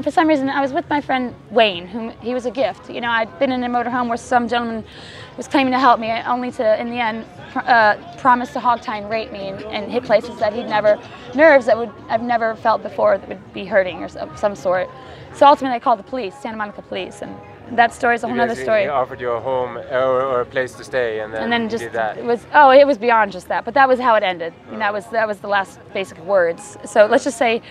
And for some reason, I was with my friend Wayne, whom he was a gift. You know, I'd been in a motorhome where some gentleman was claiming to help me, only to, in the end, promise to hog tie and rape me and hit places that he'd never, nerves that I've never felt before that would be hurting or some sort. So ultimately, I called the police, Santa Monica police, and that story is a whole other story. He offered you a home or a place to stay, and then just did that. it was beyond just that, but that was how it ended. And that was the last basic words. So let's just say,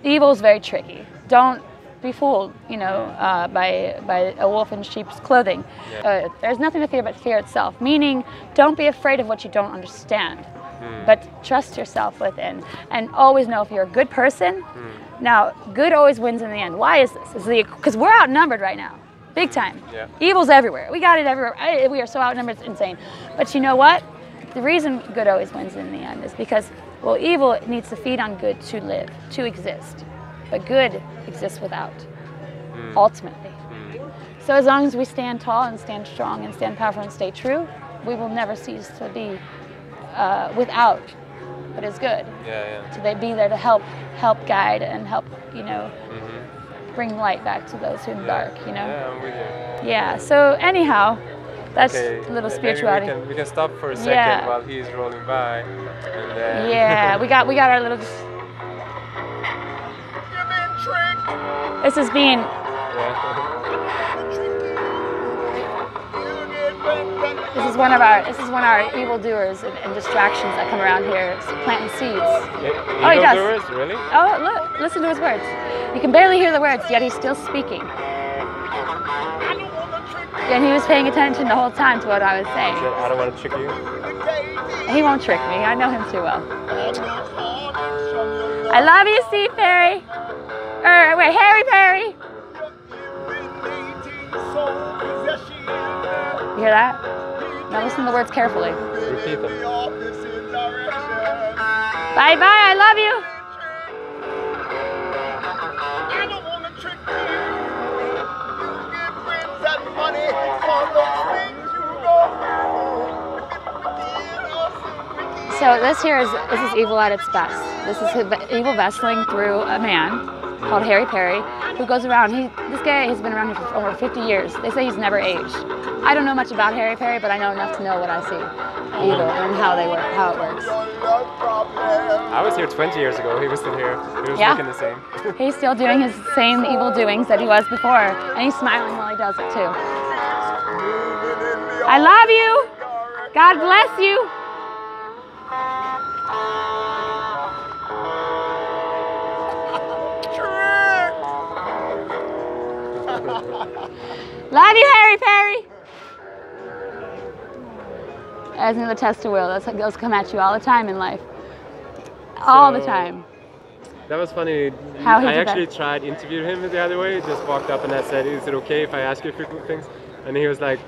evil is very tricky. Don't be fooled, you know, by a wolf in sheep's clothing. Yeah. There's nothing to fear but fear itself. Meaning, don't be afraid of what you don't understand, but trust yourself within, and always know if you're a good person. Now, good always wins in the end. Why is this? Because we're outnumbered right now, big time. Yeah. Evil's everywhere. We got it everywhere. We are so outnumbered, it's insane. But you know what? The reason good always wins in the end is because, well, evil needs to feed on good to live, to exist. But good exists without, ultimately. So as long as we stand tall and stand strong and stand powerful and stay true, we will never cease to be without what is good. To be there to help guide and help, you know, bring light back to those who embark, you know. Yeah, I'm with you. Yeah, so anyhow, that's okay, a little spirituality. Maybe we can stop for a second while he's rolling by. And then yeah, we got our little... This is being... This is one of our evildoers and distractions that come around here, planting seeds. Yeah, oh, he does. Evildoers, really? Oh, look! Listen to his words. You can barely hear the words, yet he's still speaking. And he was paying attention the whole time to what I was saying. He said, I don't want to trick you. He won't trick me. I know him too well. I love you, Steve Perry. Wait, Harry Perry. You hear that? Now listen to the words carefully. Repeat them. Bye bye, I love you. So this is evil at its best. This is evil vessling through a man called Harry Perry, who goes around. This guy has been around here for over 50 years. They say he's never aged. I don't know much about Harry Perry, but I know enough to know what I see. Evil and how it works. I was here 20 years ago. He was still here. He was looking the same. He's still doing his same evil doings that he was before, and he's smiling while he does it too. I love you. God bless you. Love you, Harry Perry. As another test of will. That's how those come at you all the time in life. All the time. That was funny. I actually tried interviewing him the other way. Just walked up and I said, "Is it okay if I ask you a few things?" And he was like,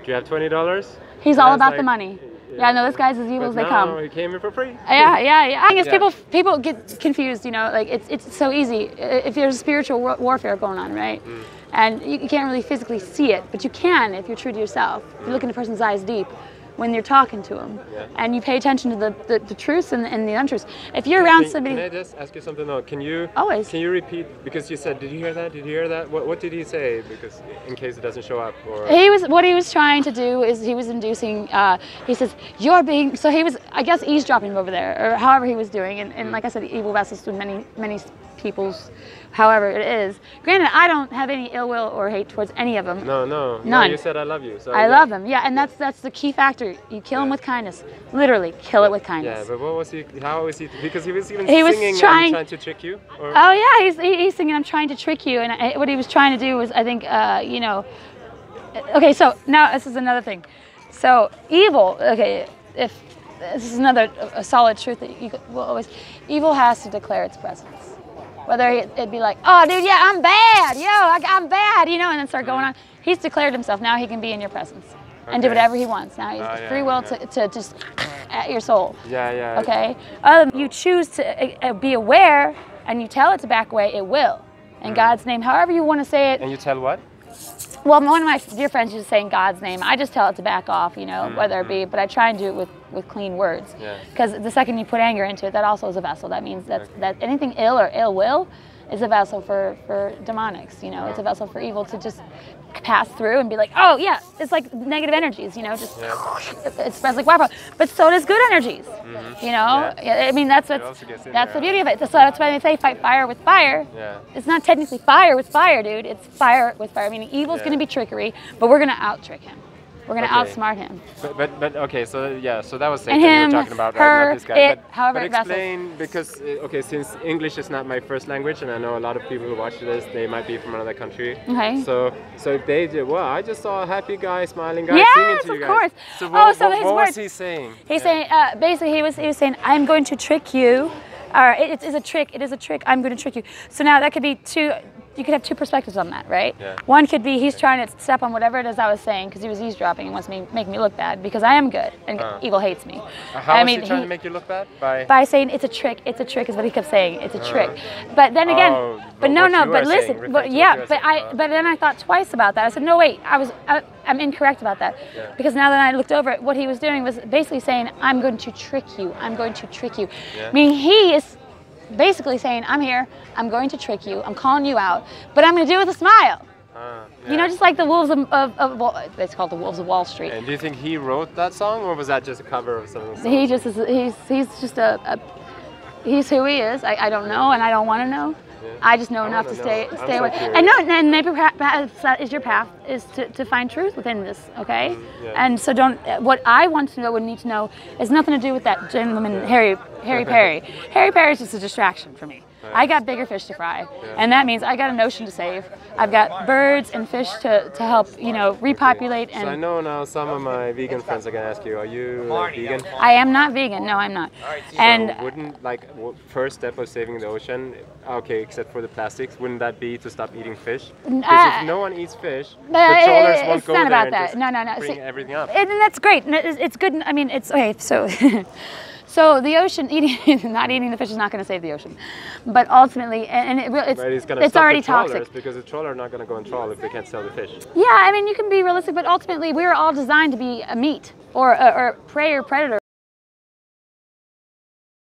"Do you have $20?" He's all about the money. Yeah, no, this guy's as evil as they come. He came here for free. Yeah. I think it's people get confused, you know, like it's so easy. If there's spiritual warfare going on, right? And you can't really physically see it, but you can if you're true to yourself. If you look in a person's eyes deep when you're talking to them, and you pay attention to the truths and the untruths. If you're around somebody... Can I just ask you something though? Can you repeat, because you said, did you hear that? Did you hear that? What did he say? Because in case it doesn't show up, or... What he was trying to do is he was inducing, he says, you're being, so he was, I guess, eavesdropping over there, or however he was doing, and like I said, evil vessels through many people's, however it is. Granted, I don't have any ill will or hate towards any of them. No. None. No, you said I love you. So I love them, and that's the key factor. You kill them with kindness. Literally, kill it with kindness. Yeah, but what was he, how was he, because he was even singing, I'm trying to trick you? Or? Oh yeah, he's singing, I'm trying to trick you, and what he was trying to do was, I think, you know, okay, so now this is another thing. So evil, okay, if this is a solid truth that you will always, evil has to declare its presence. Whether it'd be like, oh dude, yeah, I'm bad, I'm bad, you know, and then start going on. He's declared himself, now he can be in your presence and do whatever he wants. Now he's free will to just at your soul. Yeah. Okay? You choose to be aware and you tell it to back away, it will. In God's name, however you want to say it. And you tell what? Well, one of my dear friends used to say in God's name. I just tell it to back off, you know, whether it be, but I try and do it with clean words. Because the second you put anger into it, that also is a vessel. That means that anything ill or ill will, is a vessel for demonics. You know, it's a vessel for evil to just pass through and be like, oh yeah, it's like negative energies. You know, just it spreads like wildfire. But so does good energies. You know, I mean that's the beauty of it. So that's why they say fight fire with fire. It's not technically fire with fire, dude. It's fire with fire. Meaning evil's going to be trickery, but we're going to out trick him. We're going to outsmart him. But okay, so so that was Satan him, you were talking about, her, right? Not this guy. however but explain, because, okay, since English is not my first language, and I know a lot of people who watch this, they might be from another country. Okay. So if they do, well, I just saw a happy guy, smiling guy singing to you guys. Yes, of course. So what was he saying? He's saying, basically he was saying, I'm going to trick you. Or it is a trick, I'm going to trick you. So now that could be you could have two perspectives on that, right? One could be he's trying to step on whatever it is I was saying because he was eavesdropping and wants to make me look bad because I am good and evil hates me. How is he trying to make you look bad? By saying it's a trick is what he kept saying, it's a trick. But then again, but listen, but then I thought twice about that. I said, no wait, I'm incorrect about that. Because now that I looked over it, what he was doing was basically saying, I'm going to trick you, I'm going to trick you. Meaning he is basically saying, I'm here, I'm going to trick you, I'm calling you out, but I'm going to do it with a smile. You know, just like the wolves it's called the Wolves of Wall Street. And do you think he wrote that song, or was that just a cover of some of the songs? He just is, he's who he is. I don't know, and I don't want to know. I just know enough to stay away. And maybe perhaps that is your path, is to find truth within this, okay? And so what I want to know, would need to know, is nothing to do with that gentleman, Harry Perry. Harry Perry is just a distraction for me. I got bigger fish to fry, and that means I got an ocean to save. I've got birds and fish to help, you know, repopulate. And so I know now some of my vegan friends are gonna ask you, are you vegan? I am not vegan. No, I'm not. And so wouldn't first step of saving the ocean, okay, except for the plastics, wouldn't that be to stop eating fish? Because if no one eats fish, the trawlers won't go there and just bring everything up. And that's great. It's good. I mean, it's okay. So. So the ocean, not eating the fish is not going to save the ocean, but ultimately, it's already toxic. Because the trawler are not going to go and trawl if they can't sell the fish. Yeah, I mean you can be realistic, but ultimately we are all designed to be a meat or prey or predator.